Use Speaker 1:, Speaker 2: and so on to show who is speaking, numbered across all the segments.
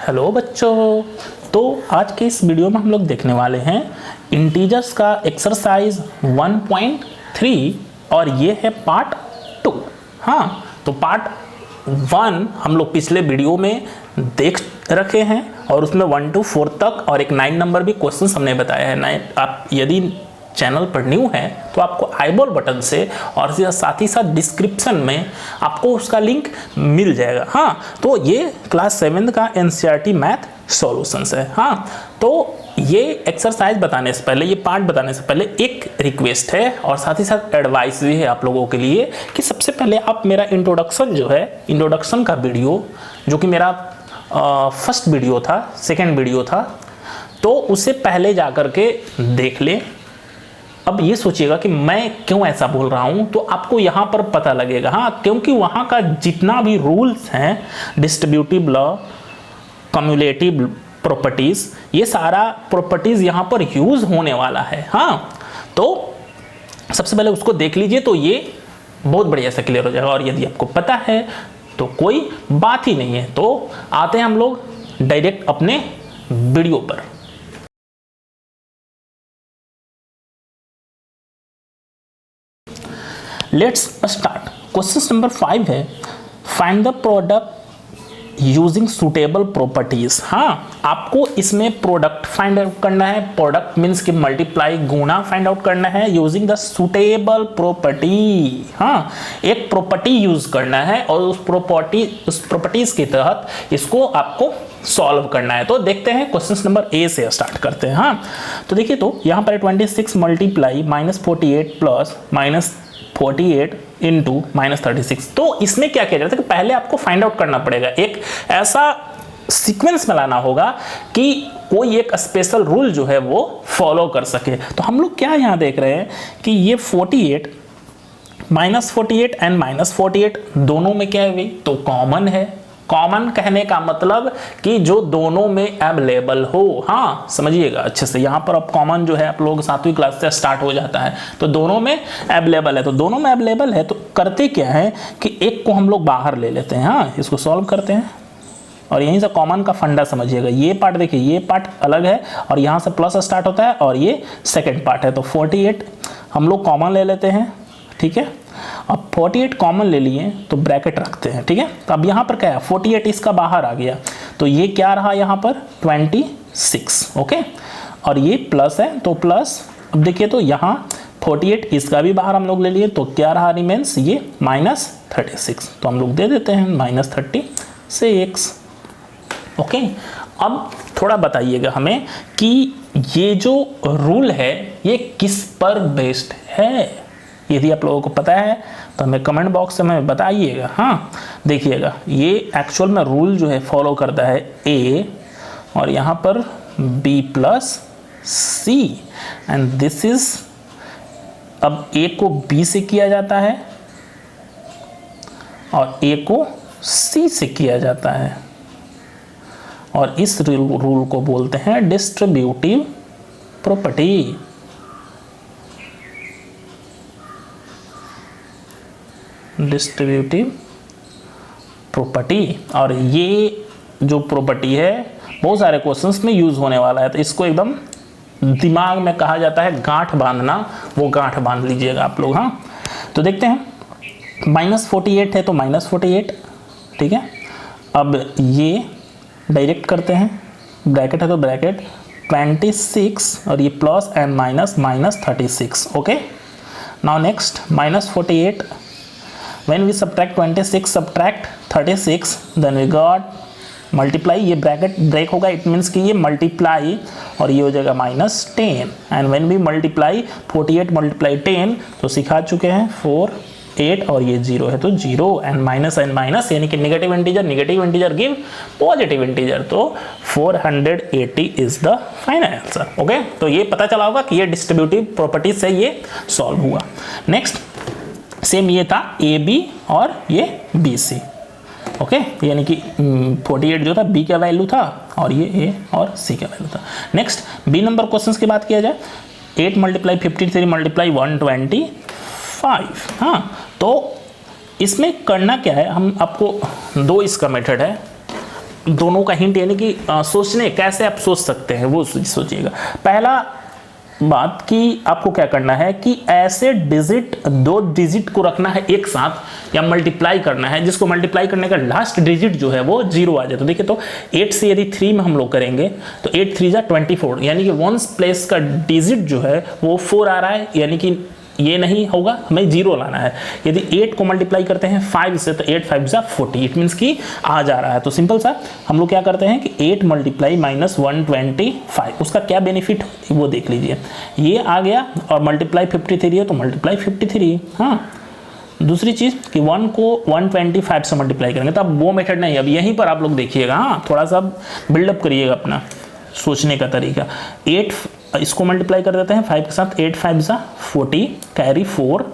Speaker 1: Hello बच्चों, तो आज के इस वीडियो में हम लोग देखने वाले हैं इंटीजर्स का एक्सरसाइज 1.3 और ये है पार्ट 2। हाँ, तो पार्ट 1 हम लोग पिछले वीडियो में देख रखे हैं और उसमें 1 to 4 तक और एक 9 नंबर भी क्वेश्चन हमने बताया है। आप यदि चैनल पर न्यू है तो आपको आईबॉल बटन से और साथ ही साथ डिस्क्रिप्शन में आपको उसका लिंक मिल जाएगा। हाँ, तो ये क्लास 7 का एनसीईआरटी मैथ सॉल्यूशंस है। हाँ, तो ये एक्सरसाइज बताने से पहले, ये पार्ट बताने से पहले एक रिक्वेस्ट है और साथ ही साथ एडवाइस भी है आप लोगों के लिए कि सबसे पहले आप मेरा इंट्रोडक्शन जो है, इंट्रोडक्शन का वीडियो जो कि मेरा फर्स्ट वीडियो था, सेकेंड वीडियो था, तो उससे पहले जा कर के देख लें। अब ये सोचिएगा कि मैं क्यों ऐसा बोल रहा हूं, तो आपको यहां पर पता लगेगा। हाँ, क्योंकि वहां का जितना भी रूल्स हैं, डिस्ट्रीब्यूटिव लॉ, कम्युलेटिव प्रॉपर्टीज, ये सारा प्रॉपर्टीज यहां पर यूज होने वाला है। हाँ, तो सबसे पहले उसको देख लीजिए तो ये बहुत बढ़िया से क्लियर हो जाएगा। और यदि आपको पता है तो कोई बात ही नहीं है। तो आते हैं हम लोग डायरेक्ट अपने वीडियो पर। Let's start. क्वेश्चन नंबर 5 है, find the product using suitable properties. हाँ, आपको इसमें प्रोडक्ट फाइंड आउट करना है। प्रोडक्ट मीन्स कि मल्टीप्लाई, गुणा फाइंड आउट करना है यूजिंग द सुटेबल प्रॉपर्टी। हाँ, एक प्रॉपर्टी यूज करना है और उस प्रॉपर्टीज के तहत इसको आपको सॉल्व करना है। तो देखते हैं, क्वेश्चन नंबर ए से स्टार्ट करते हैं। हाँ, तो देखिए, तो यहाँ पर 26 मल्टीप्लाई -48 प्लस -48 इंटू -36। तो इसमें क्या किया जाता है कि पहले आपको फाइंड आउट करना पड़ेगा, एक ऐसा सीक्वेंस में लाना होगा कि कोई एक स्पेशल रूल जो है वो फॉलो कर सके। तो हम लोग क्या यहाँ देख रहे हैं कि ये 48 -48 एंड -48 दोनों में क्या है भाई, तो कॉमन है। कॉमन कहने का मतलब कि जो दोनों में अवेलेबल हो। हाँ, समझिएगा अच्छे से, यहाँ पर अब कॉमन जो है आप लोग 7वीं क्लास से स्टार्ट हो जाता है, तो दोनों में अवेलेबल है। तो दोनों में अवेलेबल है तो करते क्या है कि एक को हम लोग बाहर ले लेते हैं। हाँ, इसको सॉल्व करते हैं और यहीं से कॉमन का फंडा समझिएगा। ये पार्ट देखिए, ये पार्ट अलग है और यहाँ से प्लस स्टार्ट होता है और ये सेकेंड पार्ट है। तो 48 हम लोग कॉमन ले लेते हैं, ठीक है। अब 48 कॉमन ले लिए तो ब्रैकेट रखते हैं, ठीक है। तो अब यहाँ पर क्या है, 48 इसका बाहर आ गया तो ये क्या रहा यहाँ पर 26, ओके। और ये प्लस है तो प्लस, अब देखिए तो यहाँ 48 इसका भी बाहर हम लोग ले लिए तो क्या रहा रिमेंस, ये -36। तो हम लोग दे देते हैं -36, ओके। अब थोड़ा बताइएगा हमें कि ये जो रूल है ये किस पर बेस्ड है। यदि आप लोगों को पता है तो हमें कमेंट बॉक्स में बताइएगा। हाँ, देखिएगा, ये एक्चुअल में रूल जो है फॉलो करता है ए और यहाँ पर b + c and this is, अब a को b से किया जाता है और a को c से किया जाता है और इस रूल को बोलते हैं डिस्ट्रीब्यूटिव प्रॉपर्टी। डिस्ट्रीब्यूटिव प्रॉपर्टी, और ये जो प्रॉपर्टी है बहुत सारे क्वेश्चंस में यूज होने वाला है, तो इसको एकदम दिमाग में कहा जाता है गांठ बांधना, वो गांठ बांध लीजिएगा आप लोग। हाँ, तो देखते हैं, -48 है तो -48, ठीक है। अब ये डायरेक्ट करते हैं, ब्रैकेट है तो ब्रैकेट 26 और ये plus and minus -36, okay. Now next -48, when we subtract 26 subtract 36 then we got multiply, ये ब्रैकेट ब्रेक होगा, इट मीन्स कि ये मल्टीप्लाई और ये हो जाएगा -10 एंड व्हेन वी मल्टीप्लाई 48 × 10 तो सिखा चुके हैं 4 8 और ये 0 है तो 0 एंड माइनस यानी कि negative integer give positive integer, तो 480 is the final answer, okay. तो ये पता चला होगा कि ये डिस्ट्रीब्यूटिव प्रॉपर्टी से ये सॉल्व हुआ। नेक्स्ट सेम ये था ए बी और ये बी सी, ओके। यानी कि 48 जो था बी का वैल्यू था और ये ए और सी का वैल्यू था। नेक्स्ट बी नंबर क्वेश्चंस की बात किया जाए, 8 × 53 × 125। हाँ, तो इसमें करना क्या है, हम आपको दो इसका मेथड है, दोनों का हिंट यानी कि सोचने कैसे आप सोच सकते हैं वो सोचिएगा। पहला बात कि आपको क्या करना है कि ऐसे डिजिट, दो डिजिट को रखना है एक साथ या मल्टीप्लाई करना है जिसको मल्टीप्लाई करने का लास्ट डिजिट जो है वो 0 आ जाए। तो देखिए, तो 8 से यदि 3 में हम लोग करेंगे तो 8 3 जा 24, यानी कि वंस प्लेस का डिजिट जो है वो 4 आ रहा है, यानी कि ये नहीं होगा, हमें 0 लाना है। यदि 8 को मल्टीप्लाई करते हैं 5 से तो 8 5 जा 40, इट मीन्स कि आ जा रहा है। तो सिंपल सा हम लोग क्या करते हैं कि 8 मल्टीप्लाई माइनस 125, उसका क्या बेनिफिट वो देख लीजिए। ये आ गया और मल्टीप्लाई 53 है तो मल्टीप्लाई 53। हाँ, दूसरी चीज़ कि 1 को 125 से मल्टीप्लाई करेंगे तो अब वो मेथड नहीं, अब यहीं पर आप लोग देखिएगा। हाँ, थोड़ा सा बिल्डअप करिएगा अपना सोचने का तरीका। 8 इसको मल्टीप्लाई कर देते हैं 5 के साथ, 8 5 जा 40, कैरी 4,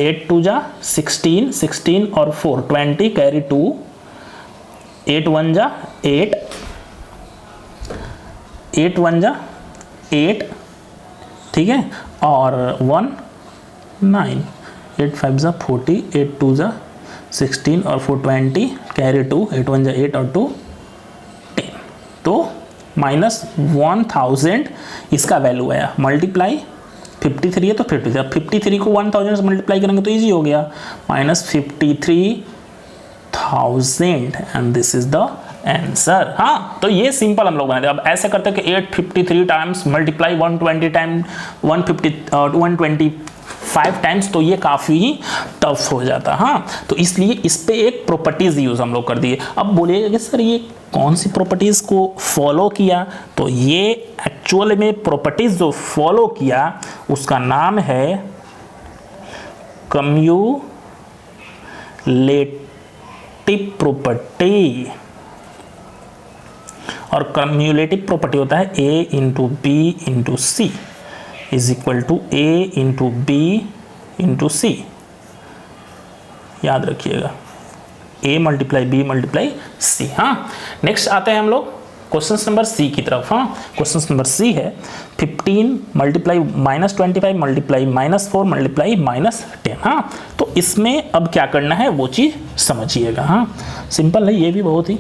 Speaker 1: 8 2 जा 16, 16 और 4 20, कैरी 2, 8 1 जा 8, 8 1 जा 8, ठीक है, और 1 9, 8 5 जा 40, 8 2 जा 16 और 4 20, कैरी 2, 8 1 जा 8 और 2 10। तो -1000 इसका वैल्यू आया। मल्टीप्लाई 53 है तो 53, अब 53 को 1000 से मल्टीप्लाई करेंगे तो इजी हो गया, -53,000 and this is the answer. हाँ, तो ये सिंपल हम लोग बनाते हैं। अब ऐसे करते हैं कि 853 टाइम्स मल्टीप्लाई 120 टाइम 125 टाइम्स, तो ये काफ़ी टफ हो जाता। हाँ, तो इसलिए इस पे एक प्रॉपर्टीज यूज़ हम लोग कर दिए। अब बोलिएगा कि सर ये कौन सी प्रॉपर्टीज़ को फॉलो किया, तो ये एक्चुअल में प्रॉपर्टीज़ जो फॉलो किया उसका नाम है कम्यूलेटिव प्रॉपर्टी। और कम्यूलेटिव प्रॉपर्टी होता है A into B into C is equal to A into B into C. याद रखिएगा, A multiply B multiply C. हाँ, नेक्स्ट आते हैं हम लोग क्वेश्चन नंबर सी की तरफ। हाँ, क्वेश्चन नंबर सी है 15 मल्टीप्लाई -25 मल्टीप्लाई -4 मल्टीप्लाई -10। हाँ, तो इसमें अब क्या करना है वो चीज़ समझिएगा। हाँ, सिंपल है ये भी बहुत ही।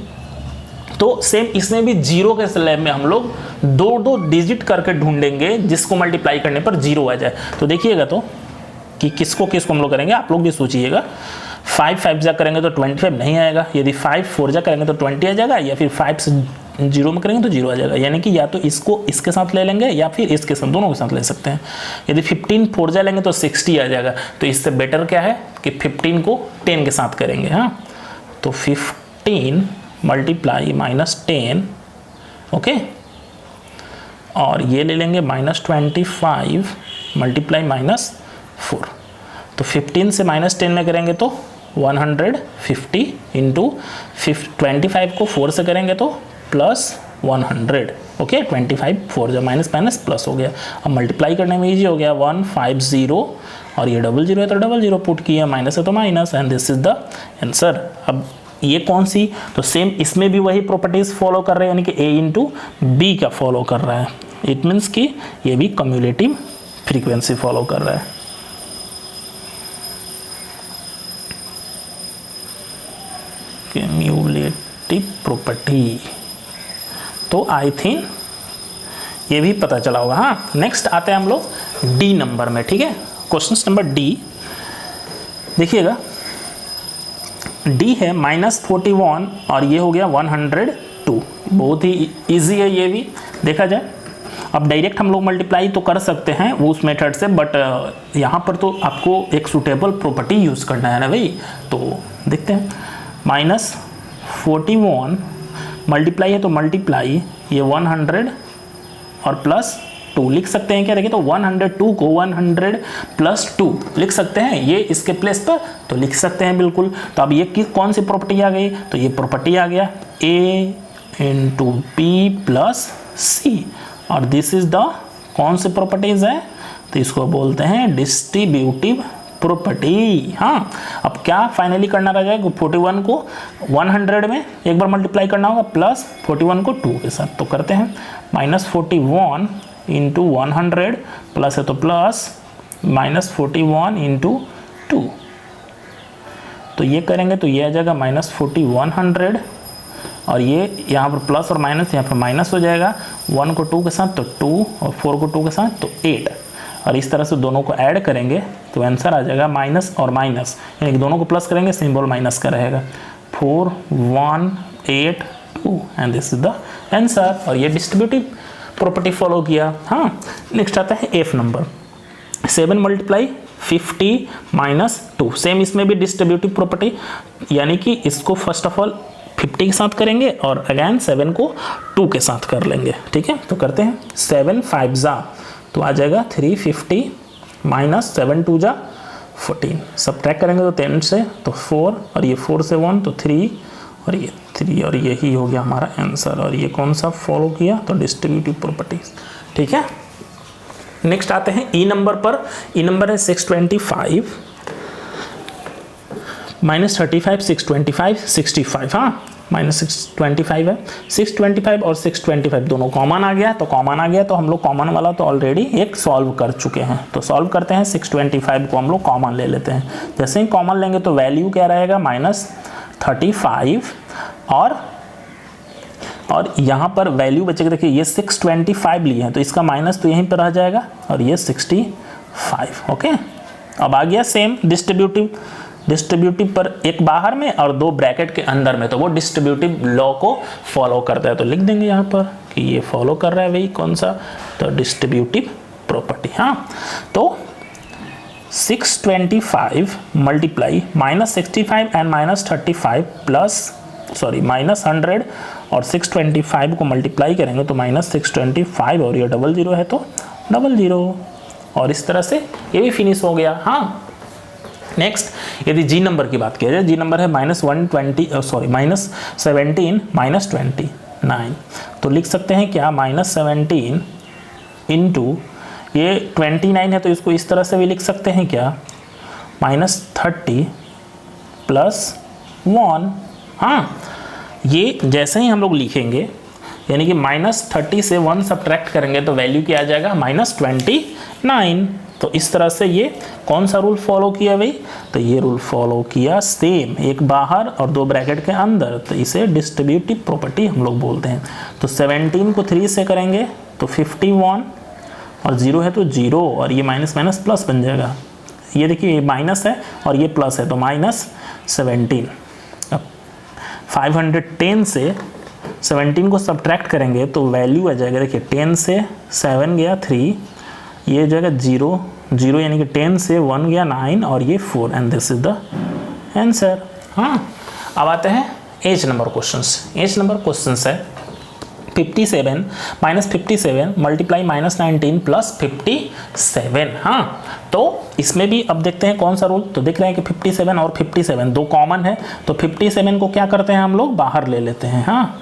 Speaker 1: तो सेम इसमें भी 0 के स्लैब में हम लोग दो डिजिट करके ढूंढेंगे जिसको मल्टीप्लाई करने पर 0 आ जाए। तो देखिएगा तो कि किसको हम लोग करेंगे, आप लोग भी सोचिएगा। 5 5 जा करेंगे तो 25 नहीं आएगा, यदि 5 4 जा करेंगे तो 20 आ जाएगा, या फिर 5 से 0 में करेंगे तो 0 आ जाएगा। यानी कि या तो इसको इसके साथ ले लेंगे या फिर इसके साथ, दोनों के साथ ले सकते हैं। यदि 15 4 जा लेंगे तो 60 आ जाएगा। तो इससे बेटर क्या है कि 15 को 10 के साथ करेंगे। हाँ, तो 15 मल्टीप्लाई -10, ओके, और ये ले लेंगे -25 मल्टीप्लाई -4। तो 15 से -10 में करेंगे तो 150 इंटू 25 को 4 से करेंगे तो +100, ओके। 25 4 जब माइनस प्लस हो गया। अब मल्टीप्लाई करने में इजी हो गया, 150 और ये 00 है तो 00 पुट किया, माइनस है तो minus, and this is the answer. अब ये कौन सी, तो सेम इसमें भी वही प्रॉपर्टीज फॉलो कर रहे हैं, यानी कि A इंटू बी का फॉलो कर रहा है। इट मीन्स कि ये भी कम्युलेटिव फ्रीक्वेंसी फॉलो कर रहा है। कम्युलेटिव प्रॉपर्टी, तो आई थिंक ये भी पता चला होगा। हाँ, नेक्स्ट आते हैं हम लोग डी नंबर में, ठीक है। क्वेश्चन नंबर डी देखिएगा, डी है -41 और ये हो गया 102। बहुत ही इजी है ये भी, देखा जाए। अब डायरेक्ट हम लोग मल्टीप्लाई तो कर सकते हैं वो उस मेथड से, बट यहाँ पर तो आपको एक सूटेबल प्रॉपर्टी यूज़ करना है ना भाई। तो देखते हैं, -41 मल्टीप्लाई है तो मल्टीप्लाई ये 100 और +2 लिख सकते हैं क्या, देखिए तो 102 को 100 + 2 लिख सकते हैं, ये इसके प्लेस पर तो लिख सकते हैं बिल्कुल। तो अब ये कौन सी प्रॉपर्टी आ गई, तो ये प्रॉपर्टी आ गया A इंटू बी प्लस सी, और दिस इज द कौन सी प्रॉपर्टीज है, तो इसको बोलते हैं डिस्ट्रीब्यूटिव प्रॉपर्टी। हाँ, अब क्या फाइनली करना रह जाएगा, 41 को 100 में एक बार मल्टीप्लाई करना होगा, प्लस 41 को 2 के साथ। तो करते हैं -41 इंटू 100 प्लस है तो प्लस -41 इंटू 2, तो ये करेंगे तो ये आ जाएगा -4100 और ये यहाँ पर प्लस और माइनस, यहाँ पर माइनस हो जाएगा, 1 को 2 के साथ तो 2 और 4 को 2 के साथ तो 8, और इस तरह से दोनों को ऐड करेंगे तो आंसर आ जाएगा माइनस और माइनस, यानी कि दोनों को प्लस करेंगे सिंबल माइनस का रहेगा, 4 1 8 2 and this is the answer. और ये डिस्ट्रीब्यूटिव प्रॉपर्टी फॉलो किया। हाँ, नेक्स्ट आता है F number, 7 multiply 50 minus 2, same इसमें भी डिस्ट्रीब्यूटिव प्रॉपर्टी, यानी कि इसको फर्स्ट ऑफ ऑल 50 के साथ करेंगे और अगेन 7 को 2 के साथ कर लेंगे। ठीक है, तो करते हैं 7 5 जा तो आ जाएगा 350 माइनस 7 2 जा 14, सब ट्रैक करेंगे तो 10 से तो 4 और ये 4 से 1 तो 3 और ये 3 और यही हो गया हमारा आंसर। और ये कौन सा फॉलो किया तो डिस्ट्रीब्यूटिव प्रॉपर्टीज। ठीक है, नेक्स्ट आते हैं ई नंबर पर। ई नंबर है 625 माइनस 35 625 65। हाँ, माइनस 625 है, 625 और 625 दोनों कॉमन आ गया, तो कॉमन आ गया तो हम लोग कॉमन वाला तो ऑलरेडी एक सॉल्व कर चुके हैं, तो सॉल्व करते हैं। 625 को हम लोग कॉमन ले लेते हैं, जैसे ही कॉमन लेंगे तो वैल्यू क्या रहेगा माइनस 35 और यहाँ पर वैल्यू बचेगा, देखिए ये 625 लिए हैं तो इसका माइनस तो यहीं पर रह जाएगा और ये 65। ओके, अब आ गया सेम डिस्ट्रीब्यूटिव पर एक बाहर में और 2 ब्रैकेट के अंदर में, तो वो डिस्ट्रीब्यूटिव लॉ को फॉलो करता है, तो लिख देंगे यहाँ पर कि ये फॉलो कर रहा है वही कौन सा तो डिस्ट्रीब्यूटिव प्रॉपर्टी। हाँ, तो 625 multiply minus 65 and minus 35 plus minus 100 और 625 को मल्टीप्लाई करेंगे तो माइनस 625 और ये 00 है तो 00, और इस तरह से ये भी फिनिश हो गया। हाँ, नेक्स्ट यदि जी नंबर की बात किया जाए, जी नंबर है माइनस 17 माइनस 29, तो लिख सकते हैं क्या माइनस 17 इंटू ये 29 है तो इसको इस तरह से भी लिख सकते हैं क्या माइनस 30 प्लस 1। हाँ, ये जैसे ही हम लोग लिखेंगे यानी कि माइनस 30 से 1 सब्ट्रैक्ट करेंगे तो वैल्यू क्या आ जाएगा माइनस 29। तो इस तरह से ये कौन सा रूल फॉलो किया भाई, तो ये रूल फॉलो किया सेम, एक बाहर और 2 ब्रैकेट के अंदर, तो इसे डिस्ट्रीब्यूटिव प्रॉपर्टी हम लोग बोलते हैं। तो 17 को 3 से करेंगे तो 51 और 0 है तो 0 और ये माइनस माइनस प्लस बन जाएगा, ये देखिए ये माइनस है और ये प्लस है तो माइनस 17। अब 510 से 17 को सब्ट्रैक्ट करेंगे तो वैल्यू आ जाएगा, देखिए 10 से 7 गया 3, ये जाएगा 0 यानी कि 10 से 1 गया 9 और ये 4 and this is the answer. हाँ, अब आते हैं age number questions. Age number questions है 57 माइनस 57 मल्टीप्लाई माइनस 19 प्लस 57। हाँ, तो इसमें भी अब देखते हैं कौन सा रूल, तो देख रहे हैं कि 57 और 57 दो कॉमन है, तो 57 को क्या करते हैं हम लोग बाहर ले लेते हैं। हाँ,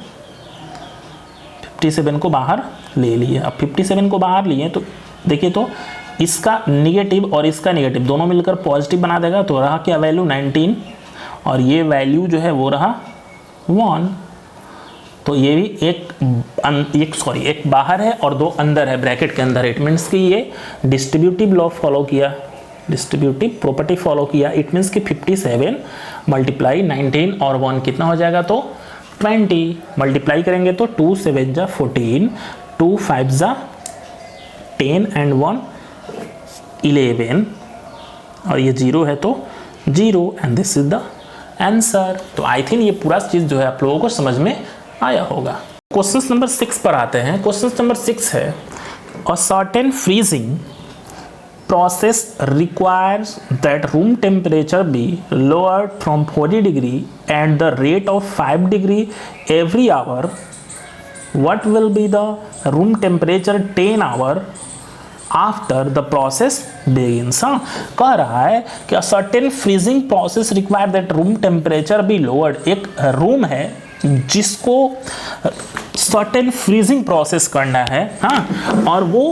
Speaker 1: 57 को बाहर ले लिए। अब 57 को बाहर लिए तो देखिए तो इसका निगेटिव और इसका निगेटिव दोनों मिलकर पॉजिटिव बना देगा, तो रहा क्या वैल्यू 19 और ये वैल्यू जो है वो रहा 1। तो ये भी एक बाहर है और 2 अंदर है ब्रैकेट के अंदर, इट मीन्स कि ये डिस्ट्रीब्यूटिव लॉ फॉलो किया, डिस्ट्रीब्यूटिव प्रॉपर्टी फॉलो किया। इट मीन्स कि 57 मल्टीप्लाई 19 और 1 कितना हो जाएगा तो 20, मल्टीप्लाई करेंगे तो 2 7 जा 14, 2 5 जा 10 एंड 1 11 और ये 0 है तो 0 and this is the answer. तो आई थिंक ये पूरा चीज़ जो है आप लोगों को समझ में आया होगा। क्वेश्चन नंबर 6 पर आते हैं। क्वेश्चन नंबर 6 है a certain freezing process requires that room temperature be lowered from 40 degree at the rate of 5 degree every hour. What will be the room temperature 10 hour after the process begins? हाँ, कह रहा है कि a certain freezing process require that room temperature be lowered। एक room है जिसको certain freezing process करना है। हाँ, और वो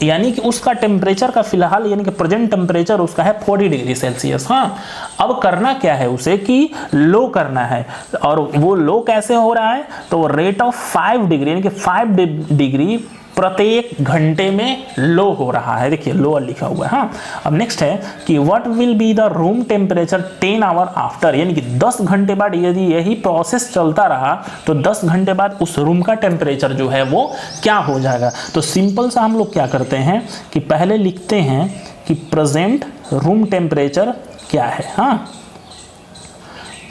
Speaker 1: यानी कि उसका टेम्परेचर का फिलहाल यानी कि प्रेजेंट टेम्परेचर उसका है 40 डिग्री सेल्सियस। हाँ, अब करना क्या है उसे कि लो करना है, और वो लो कैसे हो रहा है तो रेट ऑफ 5 डिग्री यानी कि 5 डिग्री प्रत्येक घंटे में लो हो रहा है, देखिए लोअर लिखा हुआ है। हाँ, अब नेक्स्ट है कि what will be the room temperature 10 hour after, यानी कि 10 घंटे बाद यदि यही प्रोसेस चलता रहा तो 10 घंटे बाद उस रूम का टेम्परेचर जो है वो क्या हो जाएगा। तो सिंपल सा हम लोग क्या करते हैं कि पहले लिखते हैं कि प्रेजेंट रूम टेम्परेचर क्या है। हाँ,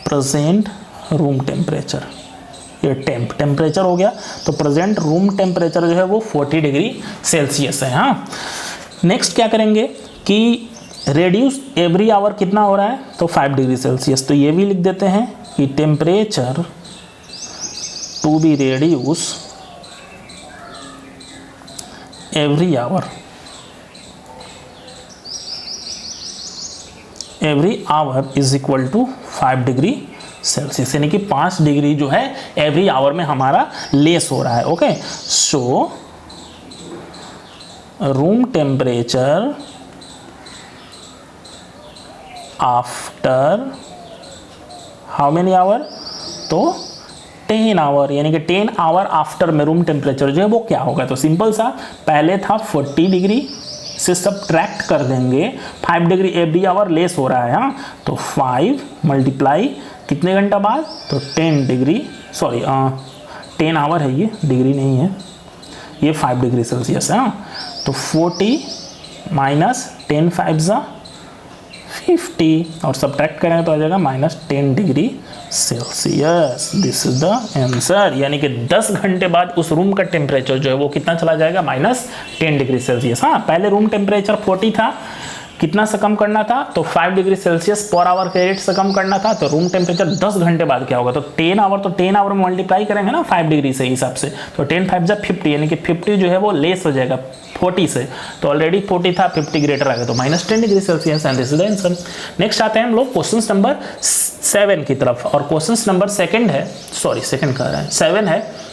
Speaker 1: प्रेजेंट रूम टेम्परेचर, ये टेम्परेचर हो गया, तो प्रेजेंट रूम टेम्परेचर जो है वो 40 डिग्री सेल्सियस है। हाँ, नेक्स्ट क्या करेंगे कि रेड्यूस एवरी आवर कितना हो रहा है, तो 5 डिग्री सेल्सियस, तो ये भी लिख देते हैं कि temperature to be reduce every hour is equal to 5 degree Celsius, यानी कि 5 डिग्री जो है एवरी आवर में हमारा लेस हो रहा है। Okay, so room temperature after how many hour, तो 10 आवर, यानी कि 10 आवर आफ्टर में रूम टेम्परेचर जो है वो क्या होगा। तो सिंपल सा, पहले था 40 डिग्री से सब्ट्रैक्ट कर देंगे, 5 डिग्री एवरी आवर लेस हो रहा है। हाँ, तो 5 मल्टीप्लाई कितने घंटा बाद, तो 10 डिग्री, सॉरी 10 आवर है, ये डिग्री नहीं है, ये 5 डिग्री सेल्सियस है। हाँ, तो 40 माइनस 10 5 ज़ा 50 और सब्ट्रैक्ट करेंगे तो आ जाएगा -10 degree Celsius. This is the answer, यानी कि 10 घंटे बाद उस रूम का टेम्परेचर जो है वो कितना चला जाएगा, -10 डिग्री सेल्सियस। हाँ, पहले रूम टेम्परेचर 40 था, कितना से कम करना था, तो 5 डिग्री सेल्सियस पर आवर के रेट से कम करना था, तो रूम टेम्परेचर 10 घंटे बाद क्या होगा, तो 10 आवर, तो 10 आवर में मल्टीप्लाई करेंगे ना 5 डिग्री से हिसाब से, तो 10 5 जा 50, यानी कि 50 जो है वो लेस हो जाएगा 40 से, तो ऑलरेडी 40 था, 50 ग्रेटर आ गया, तो -10 degree Celsius, and this is the answer. Next आते हैं हम लोग क्वेश्चन नंबर 7 की तरफ, और क्वेश्चन नंबर 7 है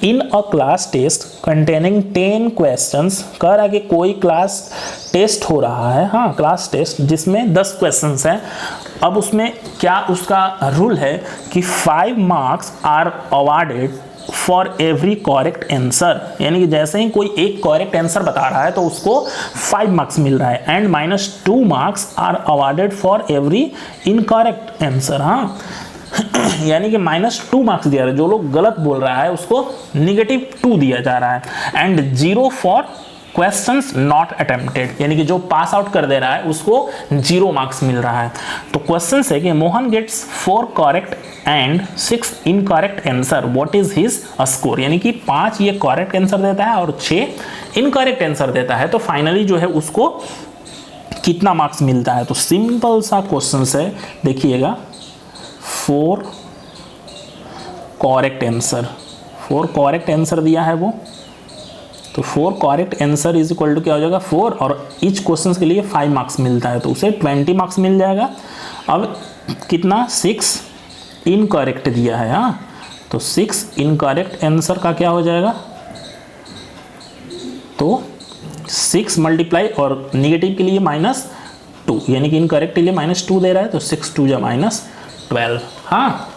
Speaker 1: in a class test containing 10 questions, कह रहा है कि कोई क्लास टेस्ट हो रहा है। हाँ, क्लास टेस्ट जिसमें 10 क्वेश्चंस हैं। अब उसमें क्या उसका रूल है कि 5 marks are awarded for every correct answer, यानी कि जैसे ही कोई एक करेक्ट आंसर बता रहा है तो उसको 5 मार्क्स मिल रहा है, and -2 marks are awarded for every incorrect answer. हाँ, यानी कि -2 मार्क्स दिया रहा है, जो लोग गलत बोल रहा है उसको -2 दिया जा रहा है, and 0 for questions not attempted, यानी कि जो पास आउट कर दे रहा है उसको 0 मार्क्स मिल रहा है। तो क्वेश्चन है कि Mohan gets 4 correct and 6 incorrect answer, what is his score, यानी कि 5 ये करेक्ट आंसर देता है और 6 इनकरेक्ट आंसर देता है, तो फाइनली जो है उसको कितना मार्क्स मिलता है। तो सिंपल सा क्वेश्चन है, देखिएगा 4 करेक्ट आंसर दिया है वो, तो 4 correct answer is equal to क्या हो जाएगा 4, और ईच क्वेश्चन के लिए 5 मार्क्स मिलता है, तो उसे 20 मार्क्स मिल जाएगा। अब कितना 6 इनकरेक्ट दिया है। हाँ, तो 6 इनकरेक्ट आंसर का क्या हो जाएगा, तो 6 मल्टीप्लाई और निगेटिव के लिए -2, यानी कि इनकरेक्ट के लिए -2 दे रहा है, तो 6 2 जा -12। हाँ,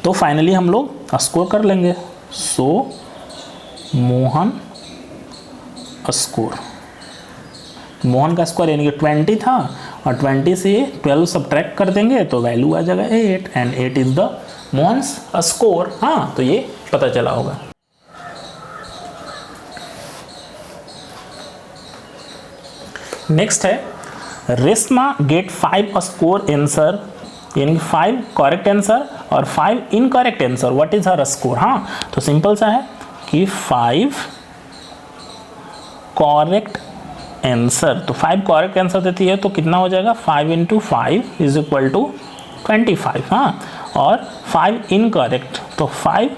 Speaker 1: तो फाइनली हम लोग स्कोर कर लेंगे। सो मोहन का स्कोर यानी कि 20 था, और 20 से 12 सब्ट्रैक्ट कर देंगे तो वैल्यू आ जाएगा 8, and 8 is the Mohan's score. हाँ, तो ये पता चला होगा। नेक्स्ट है रेशमा गेट 5 स्कोर आंसर, यानी कि 5 करेक्ट आंसर और 5 incorrect answer, what is her score. हाँ, तो सिंपल सा है कि 5 करेक्ट आंसर, तो 5 करेक्ट आंसर देती है तो कितना हो जाएगा 5 × 5 इज इक्वल टू 25। हाँ, और 5 इनकरेक्ट, तो 5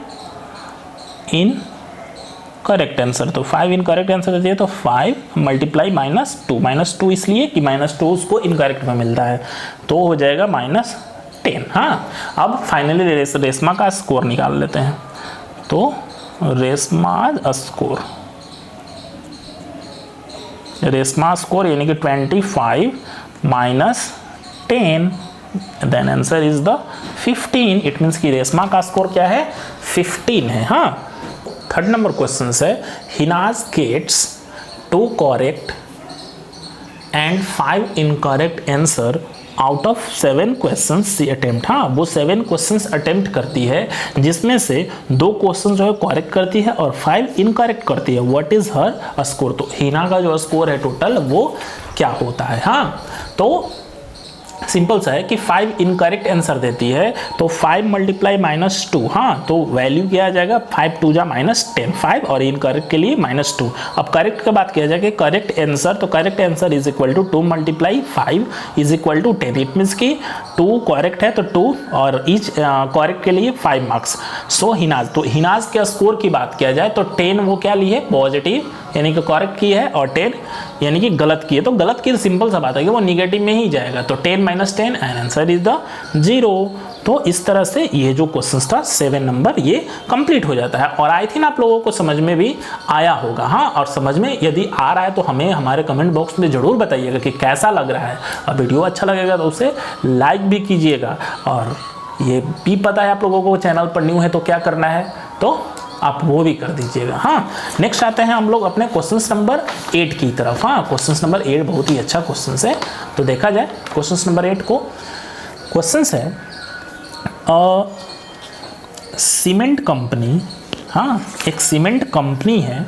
Speaker 1: इनकरेक्ट आंसर, तो 5 इनकरेक्ट आंसर देती है तो 5 मल्टीप्लाई -2 इसलिए कि -2 उसको इनकरेक्ट में मिलता है, तो हो जाएगा -10। हाँ, अब फाइनली रेशमा का स्कोर निकाल लेते हैं, तो रेशमा स्कोर यानी कि 25 - 10, then answer is the 15। It means कि रेशमा का स्कोर क्या है 15 है। हाँ, थर्ड नंबर क्वेश्चन है, Hinaz gets 2 correct and 5 incorrect answer out of 7 question she attempt. हाँ, वो 7 क्वेश्चंस अटेम्प्ट करती है जिसमें से 2 क्वेश्चन जो है करेक्ट करती है और 5 इनकरेक्ट करती है। What is her score? तो हिना का जो स्कोर है टोटल वो क्या होता है? हाँ, तो सिंपल सा है कि 5 इनकरेक्ट आंसर देती है तो 5 मल्टीप्लाई -2, हाँ, तो वैल्यू क्या आ जाएगा 5 2 जा -10, 5 और इनकरेक्ट के लिए -2। अब करेक्ट की बात किया जाए कि करेक्ट आंसर, तो correct answer is equal to 2 multiply 5 is equal to 10। It means कि 2 करेक्ट है तो 2 और ईच करेक्ट के लिए 5 मार्क्स। सो हिनाज, तो हिनाज के स्कोर की बात किया जाए तो 10 वो क्या ली है पॉजिटिव यानी कि करेक्ट की है और 10 यानी कि गलत की है। तो गलत की सिंपल सा बात है कि वो निगेटिव में ही जाएगा, तो 10 - 10 एंड आंसर इज द 0। तो इस तरह से ये जो क्वेश्चन था 7 नंबर ये कंप्लीट हो जाता है और आई थिंक आप लोगों को समझ में भी आया होगा। हाँ, और समझ में यदि आ रहा है तो हमें हमारे कमेंट बॉक्स में जरूर बताइएगा कि कैसा लग रहा है। और वीडियो अच्छा लगेगा तो उसे लाइक भी कीजिएगा और ये भी पता है आप लोगों को चैनल पर न्यू है तो क्या करना है, तो आप वो भी कर दीजिएगा। हाँ, नेक्स्ट आते हैं हम लोग अपने क्वेश्चन नंबर 8 की तरफ। हाँ, क्वेश्चन नंबर 8 बहुत ही अच्छा क्वेश्चन है, तो देखा जाए क्वेश्चन नंबर 8 को। क्वेश्चन है सीमेंट कंपनी, हाँ, एक सीमेंट कंपनी है,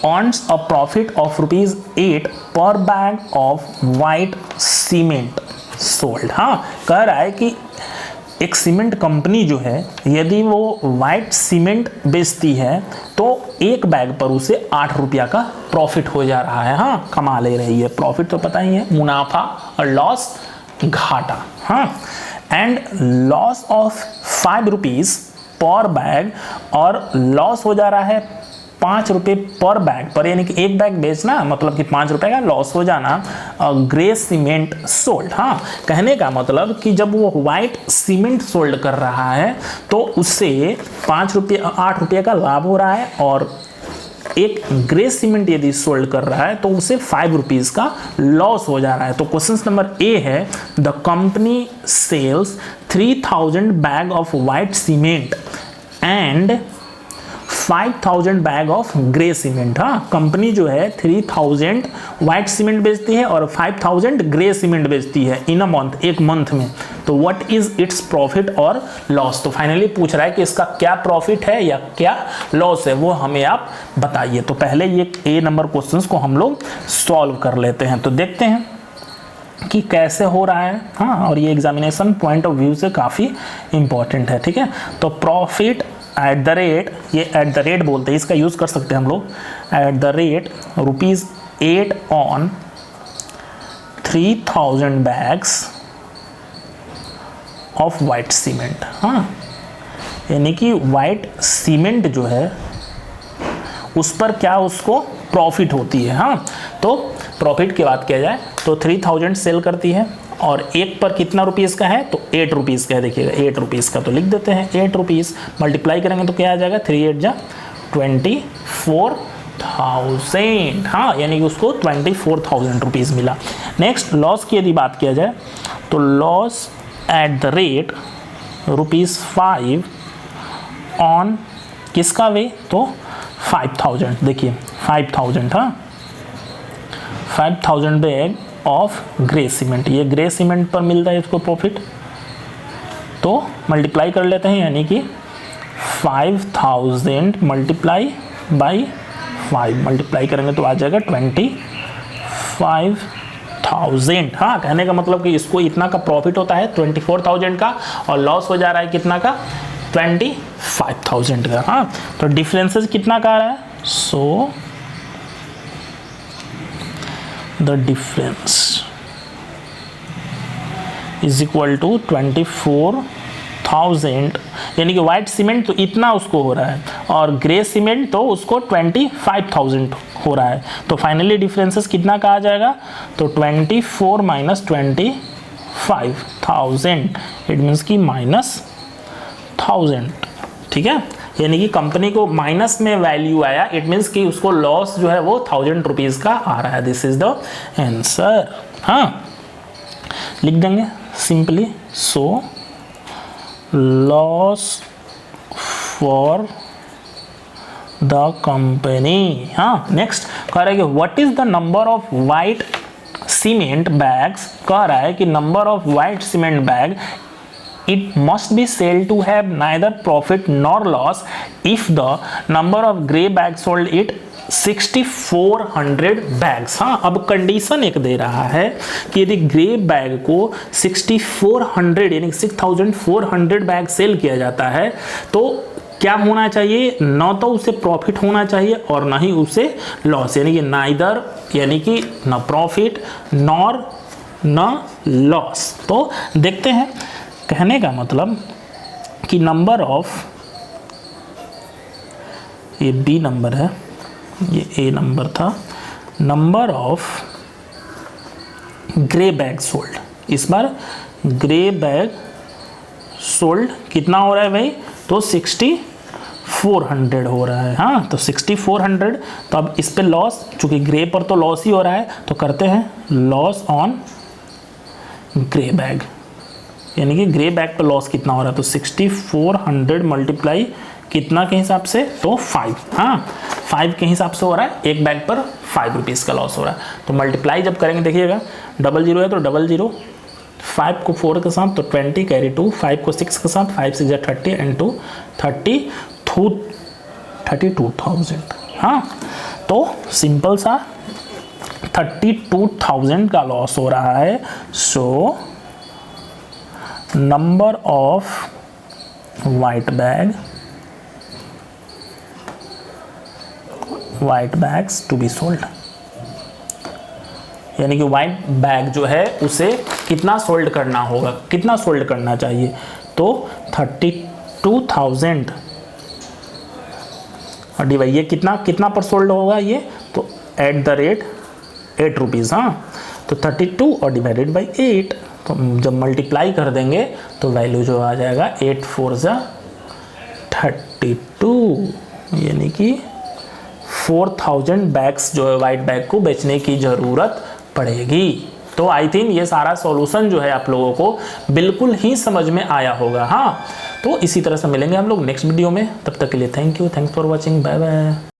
Speaker 1: ऑन्स अ प्रॉफिट ऑफ ₹8 पर bag of white cement sold. हाँ, कह रहा है कि एक सीमेंट कंपनी जो है यदि वो वाइट सीमेंट बेचती है तो एक बैग पर उसे ₹8 का प्रॉफिट हो जा रहा है। हाँ, कमा ले रही है। प्रॉफिट तो पता ही है, मुनाफा और लॉस घाटा। हाँ, एंड लॉस ऑफ ₹5 पर बैग, और लॉस हो जा रहा है ₹5 पर बैग पर, यानी कि एक बैग बेचना मतलब कि ₹5 का लॉस हो जाना। Grey cement sold. हाँ, कहने का मतलब कि जब वो वाइट सीमेंट सोल्ड कर रहा है तो उससे ₹8 का लाभ हो रहा है और एक ग्रे सीमेंट यदि सोल्ड कर रहा है तो उसे ₹5 का लॉस हो जा रहा है। तो क्वेश्चन नंबर ए है, the company sells 3000 bag of white cement and 5000 bag of grey cement. हाँ, कंपनी जो है 3000 व्हाइट सीमेंट बेचती है और 5000 ग्रे सीमेंट बेचती है इन अ मंथ, एक मंथ में। तो व्हाट इज इट्स प्रॉफिट और लॉस? तो फाइनली पूछ रहा है कि इसका क्या प्रॉफिट है या क्या लॉस है, वो हमें आप बताइए। तो पहले ये ए नंबर क्वेश्चंस को हम लोग सॉल्व कर लेते हैं, तो देखते हैं कि कैसे हो रहा है। हाँ, और ये एग्जामिनेशन पॉइंट ऑफ व्यू से काफ़ी इंपॉर्टेंट है। ठीक है, तो प्रॉफिट एट द रेट, ये एट द रेट बोलते हैं, इसका यूज़ कर सकते हैं हम लोग। At the rate ₹8 on 3000 bags of white cement. हाँ, यानी कि वाइट सीमेंट जो है उस पर क्या उसको प्रॉफिट होती है। हाँ, तो प्रॉफिट की बात किया जाए तो 3000 सेल करती है और एक पर कितना ₹8 का है, तो ₹8 का है। देखिएगा ₹8 का, तो लिख देते हैं ₹8 मल्टीप्लाई करेंगे तो क्या आ जाएगा 3 8 जा 24,000। हाँ, यानी कि उसको 24,000 मिला। नेक्स्ट लॉस की यदि बात किया जाए तो loss at the rate ₹5 on किसका वे, तो 5000। देखिए 5000, हाँ, 5000 बैग ऑफ ग्रे सीमेंट, ये ग्रे सीमेंट पर मिलता है इसको प्रॉफिट, तो मल्टीप्लाई कर लेते हैं, यानी कि 5000 मल्टीप्लाई बाई 5 मल्टीप्लाई करेंगे तो आ जाएगा 25,000। हाँ, कहने का मतलब कि इसको इतना का प्रॉफिट होता है 24,000 का और लॉस हो जा रहा है कितना का 25,000 का। हाँ, तो डिफरेंसेस कितना का आ रहा है, सो the difference is equal to 24,000, यानी कि वाइट सीमेंट तो इतना उसको हो रहा है और ग्रे सीमेंट तो उसको 25,000 हो रहा है। तो फाइनली डिफरेंसेस कितना का आ जाएगा, तो 24 - 25,000, इट मीन्स कि -1000। ठीक है, यानी कि कंपनी को माइनस में वैल्यू आया, इट मीन्स कि उसको लॉस जो है वो ₹1000 का आ रहा है। This is the answer. हाँ, लिख देंगे simply, so loss for the company. हाँ, नेक्स्ट कह रहा है कि what is the number of white cement bags, कह रहा है कि number of white cement bag it must be sold to have neither profit nor loss if the number of grey bags sold it 6400 bags. हाँ, अब condition एक दे रहा है कि यदि ग्रे बैग को 6400 यानी 6400 बैग सेल किया जाता है तो क्या होना चाहिए, न तो उसे प्रॉफिट होना चाहिए और ना ही उसे लॉस, यानी कि नाइदर यानी कि न प्रॉफिट नॉर न लॉस। तो देखते हैं, कहने का मतलब कि नंबर ऑफ, ये बी नंबर है, ये ए नंबर था, number of grey bag sold, इस बार ग्रे बैग सोल्ड कितना हो रहा है भाई, तो 6400 हो रहा है। हाँ, तो 6400, तो अब इस पे लॉस, चूंकि ग्रे पर तो लॉस ही हो रहा है तो करते हैं लॉस ऑन ग्रे बैग, यानी कि ग्रे बैग पर लॉस कितना हो रहा है, तो 6400 मल्टीप्लाई कितना के हिसाब से, तो 5। हाँ, 5 के हिसाब से हो रहा है, एक बैग पर 5 रुपीज़ का लॉस हो रहा है। तो मल्टीप्लाई जब करेंगे, देखिएगा 00 है तो 00, 5 को 4 के साथ तो 20 कैरी 2, 5 को 6 के साथ 5 6 30 एंड 2 32,000। हाँ, तो सिंपल सा 32,000 का लॉस हो रहा है। So number of white bags to be sold, यानी कि वाइट बैग जो है उसे कितना सोल्ड करना होगा, कितना सोल्ड करना चाहिए, तो 32,000 और डिवाइड, ये कितना पर सोल्ड होगा ये, तो एट द रेट 8 रुपीज़। हाँ, तो 32 और डिवाइडेड बाई 8, तो जब मल्टीप्लाई कर देंगे तो वैल्यू जो आ जाएगा 8 4 जा 32, यानी कि 4000 बैग्स जो है वाइट बैग को बेचने की ज़रूरत पड़ेगी। तो आई थिंक ये सारा सॉल्यूशन जो है आप लोगों को बिल्कुल ही समझ में आया होगा। हाँ, तो इसी तरह से मिलेंगे हम लोग नेक्स्ट वीडियो में, तब तक के लिए thank you, thanks for watching, bye bye.